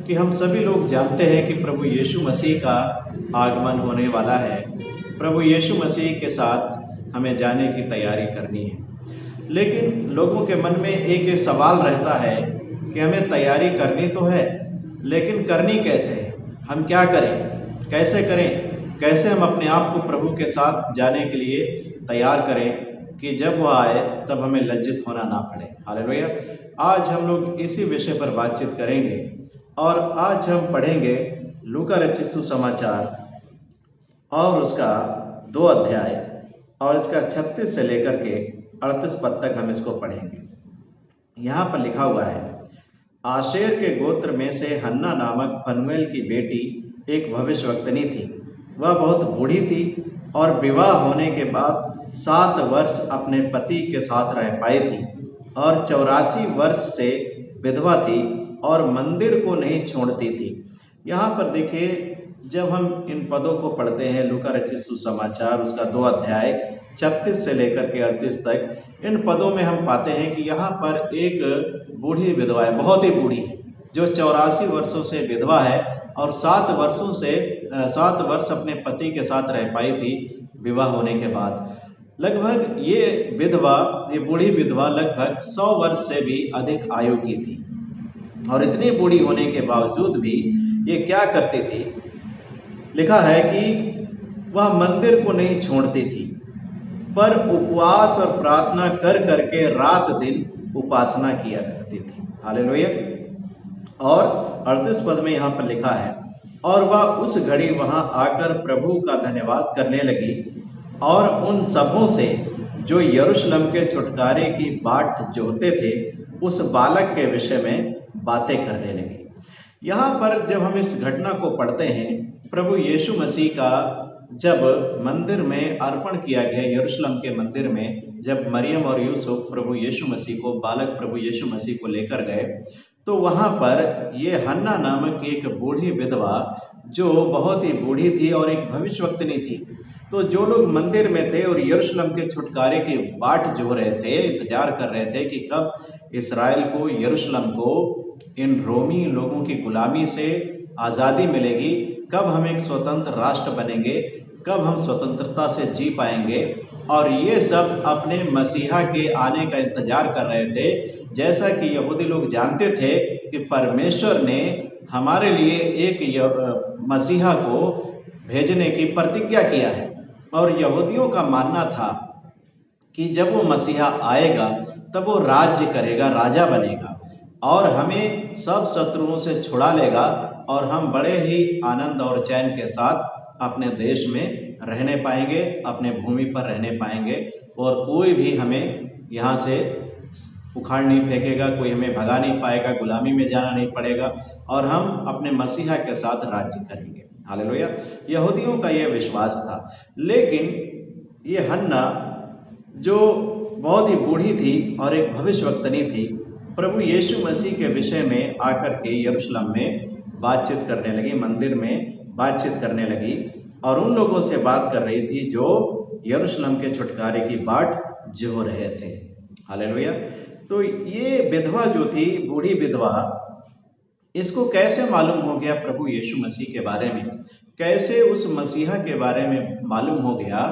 कि हम सभी लोग जानते हैं कि प्रभु यीशु मसीह का आगमन होने वाला है। प्रभु यीशु मसीह के साथ हमें जाने की तैयारी करनी है। लेकिन लोगों के मन में एक सवाल रहता है कि हमें तैयारी करनी तो है, लेकिन करनी कैसे है? हम क्या करें, कैसे करें, कैसे हम अपने आप को प्रभु के साथ जाने के लिए तैयार करें कि जब वह आए तब हमें लज्जित होना ना पड़े। हालेलुया। आज हम लोग इसी विषय पर बातचीत करेंगे और आज हम पढ़ेंगे लूका रचित सुसमाचार और उसका 2 अध्याय और इसका 36 से लेकर के 38 पद तक हम इसको पढ़ेंगे। यहाँ पर लिखा हुआ है, आशेर के गोत्र में से हन्ना नामक फनुएल की बेटी एक भविष्यवक्तनी थी। वह बहुत बूढ़ी थी और विवाह होने के बाद 7 वर्ष अपने पति के साथ रह पाई थी और 84 वर्ष से विधवा थी और मंदिर को नहीं छोड़ती थी। यहाँ पर देखिए, जब हम इन पदों को पढ़ते हैं, लूका रचित सुसमाचार उसका 2 अध्याय 36 से लेकर के 38 तक, इन पदों में हम पाते हैं कि यहाँ पर एक बूढ़ी विधवा है, बहुत ही बूढ़ी, जो 84 वर्षों से विधवा है और 7 वर्ष अपने पति के साथ रह पाई थी विवाह होने के बाद। लगभग ये बूढ़ी विधवा लगभग 100 वर्ष से भी अधिक आयु की थी और इतनी बूढ़ी होने के बावजूद भी ये क्या करती थी? लिखा है कि वह मंदिर को नहीं छोड़ती थी, पर उपवास और प्रार्थना कर करके रात दिन उपासना किया करती थी। हालेलुया। और 38 पद में यहाँ पर लिखा है, और वह उस घड़ी वहां आकर प्रभु का धन्यवाद करने लगी और उन सबों से जो यरूशलेम के छुटकारे की बाट जोहते थे उस बालक के विषय में बातें करने लगी। यहाँ पर जब हम इस घटना को पढ़ते हैं, प्रभु यीशु मसीह का जब मंदिर में अर्पण किया गया, यरूशलेम के मंदिर में जब मरियम और यूसुफ प्रभु यीशु मसीह को, बालक प्रभु यीशु मसीह को लेकर गए, तो वहाँ पर ये हन्ना नामक एक बूढ़ी विधवा, जो बहुत ही बूढ़ी थी और एक भविष्यवक्तनी थी, तो जो लोग मंदिर में थे और यरूशलेम के छुटकारे की बाट जो रहे थे, इंतजार कर रहे थे कि कब इस्राएल को, यरूशलेम को इन रोमी लोगों की गुलामी से आज़ादी मिलेगी, कब हम एक स्वतंत्र राष्ट्र बनेंगे, कब हम स्वतंत्रता से जी पाएंगे, और ये सब अपने मसीहा के आने का इंतजार कर रहे थे। जैसा कि यहूदी लोग जानते थे कि परमेश्वर ने हमारे लिए एक मसीहा को भेजने की प्रतिज्ञा किया है, और यहूदियों का मानना था कि जब वो मसीहा आएगा तब वो राज्य करेगा, राजा बनेगा और हमें सब शत्रुओं से छुड़ा लेगा और हम बड़े ही आनंद और चैन के साथ अपने देश में रहने पाएंगे, अपने भूमि पर रहने पाएंगे, और कोई भी हमें यहाँ से उखाड़ नहीं फेंकेगा, कोई हमें भगा नहीं पाएगा, गुलामी में जाना नहीं पड़ेगा और हम अपने मसीहा के साथ राज्य करेंगे। हालेलुया। यहूदियों का यह विश्वास था। लेकिन ये हन्ना, जो बहुत ही बूढ़ी थी और एक भविष्यवक्तनी थी, प्रभु यीशु मसीह के विषय में आकर के यरूशलेम में बातचीत करने लगी, मंदिर में बातचीत करने लगी और उन लोगों से बात कर रही थी जो यरूशलेम के छुटकारे की बाट जो रहे थे। हालेलुया। तो ये विधवा जो थी, बूढ़ी विधवा, इसको कैसे मालूम हो गया प्रभु यीशु मसीह के बारे में? कैसे उस मसीहा के बारे में मालूम हो गया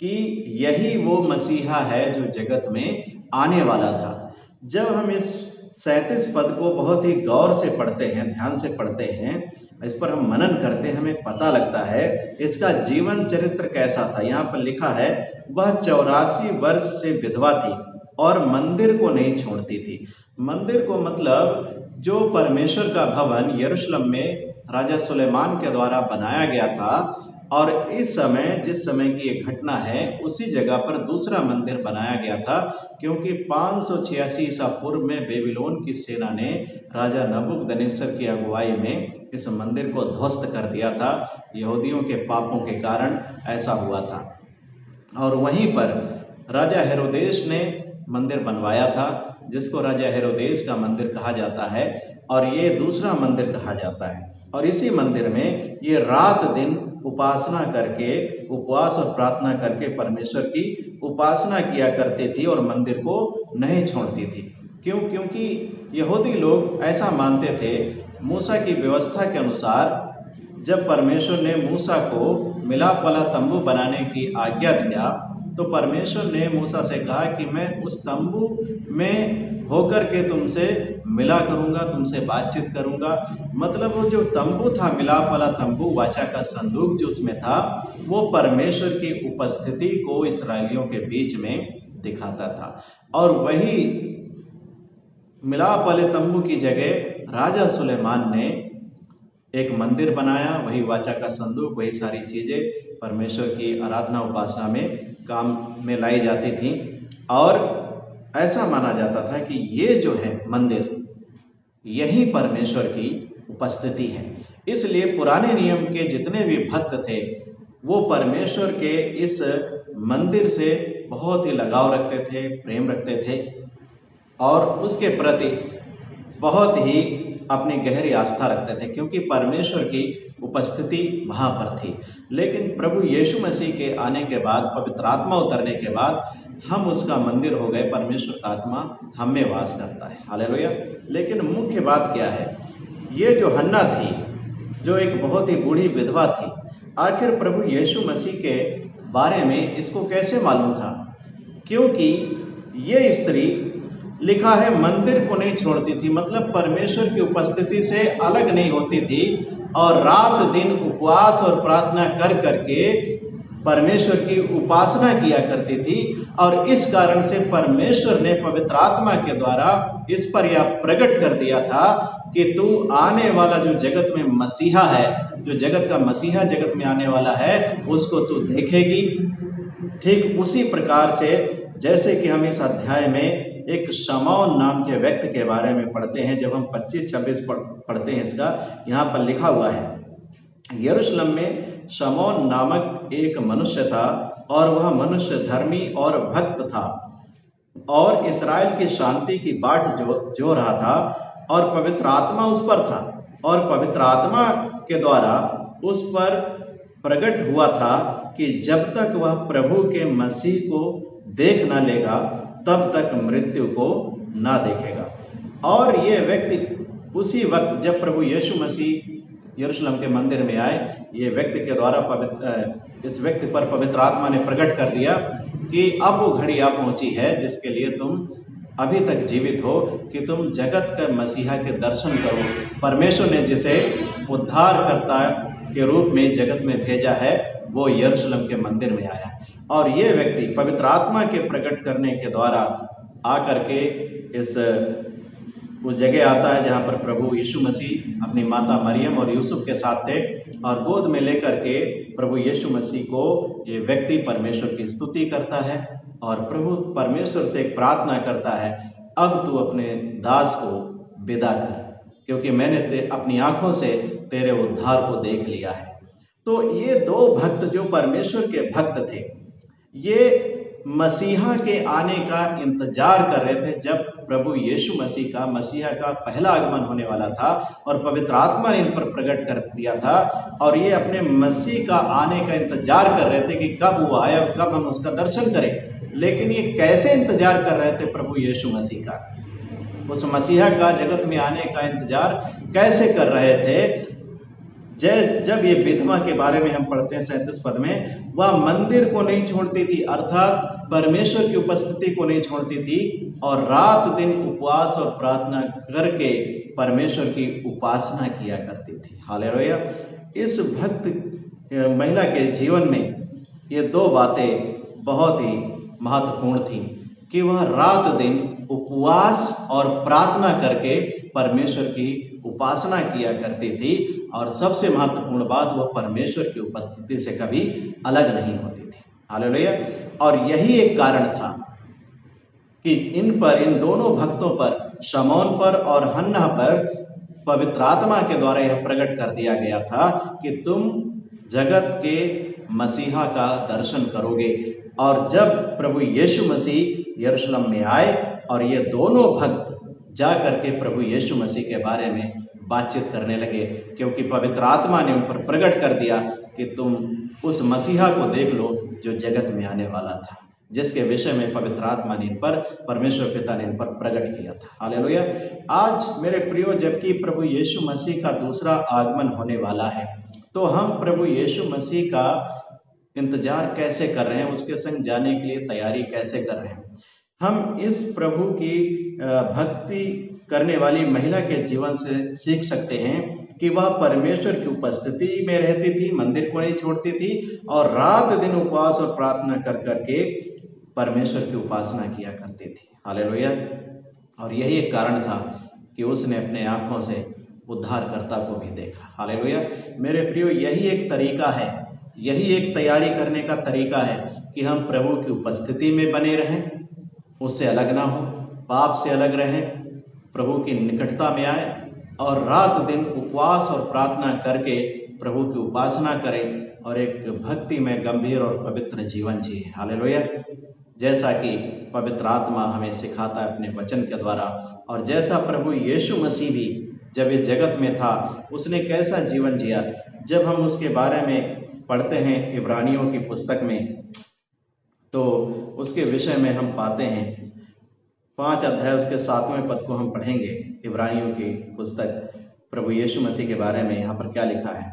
कि यही वो मसीहा है जो जगत में आने वाला था? जब हम इस 37 पद को बहुत ही गौर से पढ़ते हैं, ध्यान से पढ़ते हैं, इस पर हम मनन करते हैं, हमें पता लगता है इसका जीवन चरित्र कैसा था। यहाँ पर लिखा है, वह 84 वर्ष से विधवा थी और मंदिर को नहीं छोड़ती थी। मंदिर को मतलब जो परमेश्वर का भवन यरूशलेम में राजा सुलेमान के द्वारा बनाया गया था, और इस समय, जिस समय की ये घटना है, उसी जगह पर दूसरा मंदिर बनाया गया था, क्योंकि 586 ईसा पूर्व में बेबीलोन की सेना ने राजा नबूकदनेस्सर की अगुवाई में इस मंदिर को ध्वस्त कर दिया था। यहूदियों के पापों के कारण ऐसा हुआ था। और वहीं पर राजा हेरोदेस ने मंदिर बनवाया था, जिसको राजा हेरोदेस का मंदिर कहा जाता है, और ये दूसरा मंदिर कहा जाता है। और इसी मंदिर में ये रात दिन उपासना करके, उपवास और प्रार्थना करके परमेश्वर की उपासना किया करती थी और मंदिर को नहीं छोड़ती थी। क्योंकि यहूदी लोग ऐसा मानते थे मूसा की व्यवस्था के अनुसार जब परमेश्वर ने मूसा को मिलाप वाला तंबू बनाने की आज्ञा दिया, तो परमेश्वर ने मूसा से कहा कि मैं उस तंबू में होकर के तुमसे मिला करूंगा, तुमसे बातचीत करूंगा। मतलब वो जो तंबू था, मिलाप वाला तंबू, वाचा का संदूक जो उसमें था, वो परमेश्वर की उपस्थिति को इस्राएलियों के बीच में दिखाता था। और वही मिलाप वाले तंबू की जगह राजा सुलेमान ने एक मंदिर बनाया, वही वाचा का संदूक, वही सारी चीजें परमेश्वर की आराधना उपासना में काम में लाई जाती थी। और ऐसा माना जाता था कि ये जो है मंदिर, यही परमेश्वर की उपस्थिति है। इसलिए पुराने नियम के जितने भी भक्त थे, वो परमेश्वर के इस मंदिर से बहुत ही लगाव रखते थे, प्रेम रखते थे और उसके प्रति बहुत ही अपनी गहरी आस्था रखते थे, क्योंकि परमेश्वर की उपस्थिति वहाँ पर थी। लेकिन प्रभु यीशु मसीह के आने के बाद, पवित्र आत्मा उतरने के बाद, हम उसका मंदिर हो गए, परमेश्वर का आत्मा हम में वास करता है। हालेलुया। लेकिन मुख्य बात क्या है, ये जो हन्ना थी, जो एक बहुत ही बूढ़ी विधवा थी, आखिर प्रभु यीशु मसीह के बारे में इसको कैसे मालूम था? क्योंकि ये स्त्री, लिखा है, मंदिर को नहीं छोड़ती थी, मतलब परमेश्वर की उपस्थिति से अलग नहीं होती थी, और रात दिन उपवास और प्रार्थना कर करके परमेश्वर की उपासना किया करती थी। और इस कारण से परमेश्वर ने पवित्र आत्मा के द्वारा इस पर यह प्रकट कर दिया था कि तू आने वाला जो जगत में मसीहा है, जो जगत का मसीहा जगत में आने वाला है, उसको तू देखेगी। ठीक उसी प्रकार से जैसे कि हम इस अध्याय में एक शमौन नाम के व्यक्ति के बारे में पढ़ते हैं, जब हम 25-26 पढ़ते हैं, इसका यहाँ पर लिखा हुआ है, यरूशलेम में शमौन नामक एक मनुष्य था, और वह मनुष्य धर्मी और भक्त था, और इस्राएल की शांति की बाट जो रहा था, और पवित्र आत्मा उस पर था, और पवित्र आत्मा के द्वारा उस पर प्रकट हुआ था कि जब तक वह प्रभु के मसीह को देख न लेगा, तब तक मृत्यु को ना देखेगा। और ये व्यक्ति उसी वक्त जब प्रभु यीशु मसीह यरूशलेम के मंदिर में आए, ये व्यक्ति के द्वारा इस व्यक्ति पर पवित्र आत्मा ने प्रकट कर दिया कि अब वो घड़ी आ पहुंची है जिसके लिए तुम अभी तक जीवित हो, कि तुम जगत के मसीहा के दर्शन करो। परमेश्वर ने जिसे उद्धारकर्ता के रूप में जगत में भेजा है, वो यरूशलेम के मंदिर में आया। और ये व्यक्ति पवित्र आत्मा के प्रकट करने के द्वारा आकर के उस जगह आता है जहाँ पर प्रभु यीशु मसीह अपनी माता मरियम और यूसुफ के साथ थे, और गोद में लेकर के प्रभु यीशु मसीह को ये व्यक्ति परमेश्वर की स्तुति करता है, और प्रभु परमेश्वर से एक प्रार्थना करता है, अब तू अपने दास को विदा कर, क्योंकि मैंने अपनी आंखों से तेरे उद्धार को देख लिया है। तो ये दो भक्त जो परमेश्वर के भक्त थे, ये मसीहा के आने का इंतजार कर रहे थे, जब प्रभु यीशु मसीह का मसीहा का पहला आगमन होने वाला था, और पवित्र आत्मा ने इन पर प्रकट कर दिया था, और ये अपने मसीह का आने का इंतजार कर रहे थे कि कब वो आए और कब हम उसका दर्शन करें। लेकिन ये कैसे इंतजार कर रहे थे प्रभु यीशु मसीह का? उस मसीहा का जगत में आने का इंतजार कैसे कर रहे थे? जब ये विधवा के बारे में हम पढ़ते हैं 37 पद में, वह मंदिर को नहीं छोड़ती थी, अर्थात परमेश्वर की उपस्थिति को नहीं छोड़ती थी, और रात दिन उपवास और प्रार्थना करके परमेश्वर की उपासना किया करती थी। हालेलुया। इस भक्त महिला के जीवन में ये दो बातें बहुत ही महत्वपूर्ण थी कि वह रात दिन उपवास और प्रार्थना करके परमेश्वर की उपासना किया करती थी, और सबसे महत्वपूर्ण बात, वह परमेश्वर की उपस्थिति से कभी अलग नहीं होती थी। हालेलुया। और यही एक कारण था कि इन दोनों भक्तों पर, शमौन पर और हन्ना पर, पवित्र आत्मा के द्वारा यह प्रकट कर दिया गया था कि तुम जगत के मसीहा का दर्शन करोगे। और जब प्रभु यीशु मसीह यरूशलेम में आए, और ये दोनों भक्त जा करके प्रभु यीशु मसीह के बारे में बातचीत करने लगे, क्योंकि पवित्र आत्मा ने उन पर प्रकट कर दिया कि तुम उस मसीहा को देख लो जो जगत में आने वाला था। जिसके विषय में पवित्र आत्मा ने इन पर, परमेश्वर पिता ने इन पर प्रकट किया था। हालेलुया। आज मेरे प्रियो, जबकि प्रभु यीशु मसीह का दूसरा आगमन होने वाला है, तो हम प्रभु यीशु मसीह का इंतजार कैसे कर रहे हैं, उसके संग जाने के लिए तैयारी कैसे कर रहे हैं। हम इस प्रभु की भक्ति करने वाली महिला के जीवन से सीख सकते हैं कि वह परमेश्वर की उपस्थिति में रहती थी, मंदिर को नहीं छोड़ती थी और रात दिन उपवास और प्रार्थना कर करके परमेश्वर की उपासना किया करती थी। हालेलुया। और यही एक कारण था कि उसने अपने आंखों से उद्धारकर्ता को भी देखा। हालेलुया। मेरे प्रियो, यही एक तरीका है, यही एक तैयारी करने का तरीका है कि हम प्रभु की उपस्थिति में बने रहें, उससे अलग ना हो, पाप से अलग रहें, प्रभु की निकटता में आए और रात दिन उपवास और प्रार्थना करके प्रभु की उपासना करें और एक भक्ति में गंभीर और पवित्र जीवन जिए। हालेलुया। जैसा कि पवित्र आत्मा हमें सिखाता है अपने वचन के द्वारा, और जैसा प्रभु यीशु मसीह भी जब इस जगत में था उसने कैसा जीवन जिया, जब हम उसके बारे में पढ़ते हैं इब्रानियों की पुस्तक में, तो उसके विषय में हम पाते हैं 5 अध्याय उसके 7वें पद को हम पढ़ेंगे। इब्रानियों की पुस्तक प्रभु यीशु मसीह के बारे में यहाँ पर क्या लिखा है।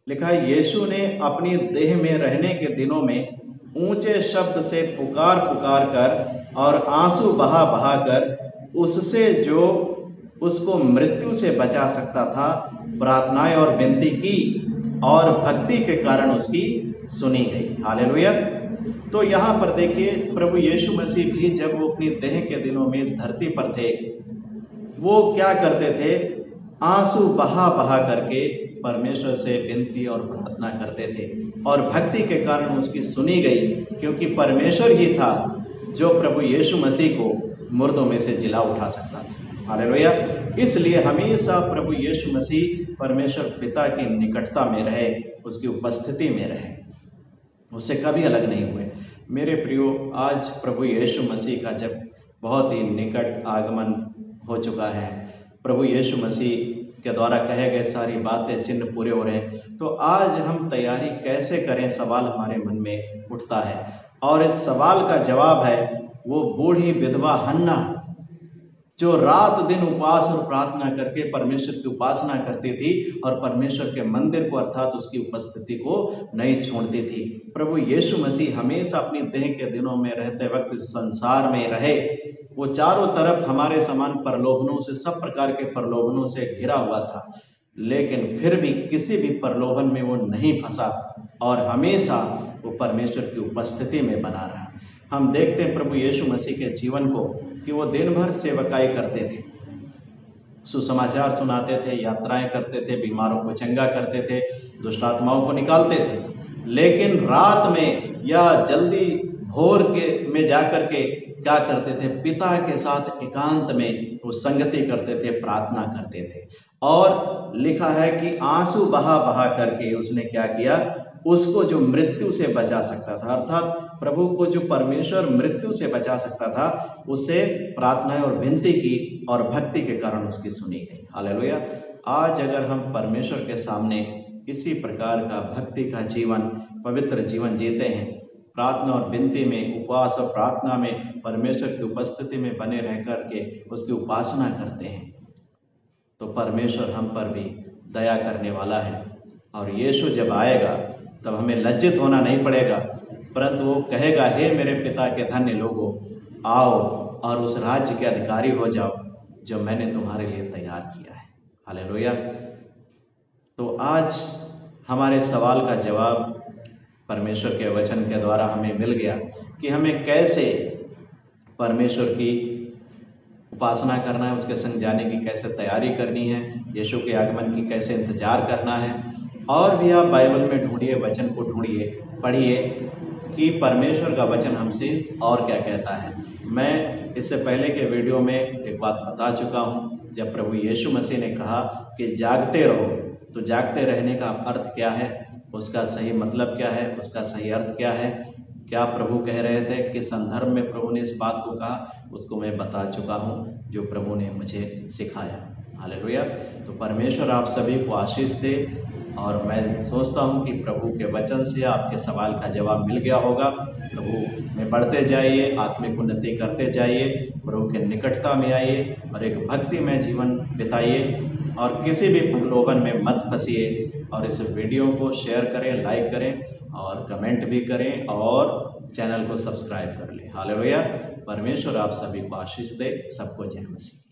लिखा है, यीशु ने अपनी देह में रहने के दिनों में ऊंचे शब्द से पुकार पुकार कर और आंसू बहा बहा कर उससे जो उसको मृत्यु से बचा सकता था प्रार्थनाएं और विनती की और भक्ति के कारण उसकी सुनी गई। हालेलुया। तो यहाँ पर देखिए, प्रभु यीशु मसीह भी जब वो अपनी देह के दिनों में इस धरती पर थे, वो क्या करते थे? आंसू बहा बहा करके परमेश्वर से विनती और प्रार्थना करते थे और भक्ति के कारण उसकी सुनी गई, क्योंकि परमेश्वर ही था जो प्रभु यीशु मसीह को मुर्दों में से जिला उठा सकता था। हालेलुया। इसलिए हमेशा प्रभु यीशु मसीह परमेश्वर पिता की निकटता में रहे, उसकी उपस्थिति में रहे, उससे कभी अलग नहीं हुए। मेरे प्रियो, आज प्रभु यीशु मसीह का जब बहुत ही निकट आगमन हो चुका है, प्रभु यीशु मसीह के द्वारा कहे गए सारी बातें चिन्ह पूरे हो रहे हैं, तो आज हम तैयारी कैसे करें, सवाल हमारे मन में उठता है। और इस सवाल का जवाब है वो बूढ़ी विधवा हन्ना, जो रात दिन उपवास और प्रार्थना करके परमेश्वर की उपासना करती थी और परमेश्वर के मंदिर को अर्थात उसकी उपस्थिति को नहीं छोड़ती थी। प्रभु यीशु मसीह हमेशा अपनी देह के दिनों में रहते वक्त इस संसार में रहे। वो चारों तरफ हमारे समान प्रलोभनों से, सब प्रकार के प्रलोभनों से घिरा हुआ था, लेकिन फिर भी किसी भी प्रलोभन में वो नहीं फंसा और हमेशा वो परमेश्वर की उपस्थिति में बना रहा। हम देखते हैं प्रभु यीशु मसीह के जीवन को कि वो दिन भर सेवकाई करते थे, सुसमाचार सुनाते थे, यात्राएं करते थे, बीमारों को चंगा करते थे, दुष्ट आत्माओं को निकालते थे, लेकिन रात में या जल्दी भोर के में जाकर के क्या करते थे? पिता के साथ एकांत में वो संगति करते थे, प्रार्थना करते थे। और लिखा है कि आंसू बहा बहा करके उसने क्या किया? उसको जो मृत्यु से बचा सकता था, अर्थात प्रभु को जो परमेश्वर मृत्यु से बचा सकता था, उससे प्रार्थनाएं और विनती की और भक्ति के कारण उसकी सुनी गई। हालेलुया। आज अगर हम परमेश्वर के सामने इसी प्रकार का भक्ति का जीवन, पवित्र जीवन जीते हैं, प्रार्थना और विनती में, उपवास और प्रार्थना में परमेश्वर की उपस्थिति में बने रह करके उसकी उपासना करते हैं, तो परमेश्वर हम पर भी दया करने वाला है। और यीशु जब आएगा तब हमें लज्जित होना नहीं पड़ेगा, परंतु वो कहेगा, हे मेरे पिता के धन्य लोगों, आओ और उस राज्य के अधिकारी हो जाओ जो मैंने तुम्हारे लिए तैयार किया है। हालेलुया। तो आज हमारे सवाल का जवाब परमेश्वर के वचन के द्वारा हमें मिल गया कि हमें कैसे परमेश्वर की उपासना करना है, उसके संग जाने की कैसे तैयारी करनी है, यीशु के आगमन की कैसे इंतजार करना है। और भी आप बाइबल में ढूंढिए, वचन को ढूंढिए, पढ़िए कि परमेश्वर का वचन हमसे और क्या कहता है। मैं इससे पहले के वीडियो में एक बात बता चुका हूँ, जब प्रभु यीशु मसीह ने कहा कि जागते रहो, तो जागते रहने का अर्थ क्या है, उसका सही मतलब क्या है, उसका सही अर्थ क्या है, क्या प्रभु कह रहे थे, किस संदर्भ में प्रभु ने इस बात को कहा, उसको मैं बता चुका हूँ, जो प्रभु ने मुझे सिखाया। हालेलुया। तो परमेश्वर आप सभी को आशीष दे। और मैं सोचता हूँ कि प्रभु के वचन से आपके सवाल का जवाब मिल गया होगा। प्रभु में बढ़ते जाइए, आत्मिक उन्नति करते जाइए, प्रभु के निकटता में आइए और एक भक्तिमय जीवन बिताइए और किसी भी प्रलोभन में मत फंसिए। और इस वीडियो को शेयर करें, लाइक करें और कमेंट भी करें और चैनल को सब्सक्राइब कर लें। हालेलुया। परमेश्वर आप सभी को आशीष दे। सबको जय मसीह।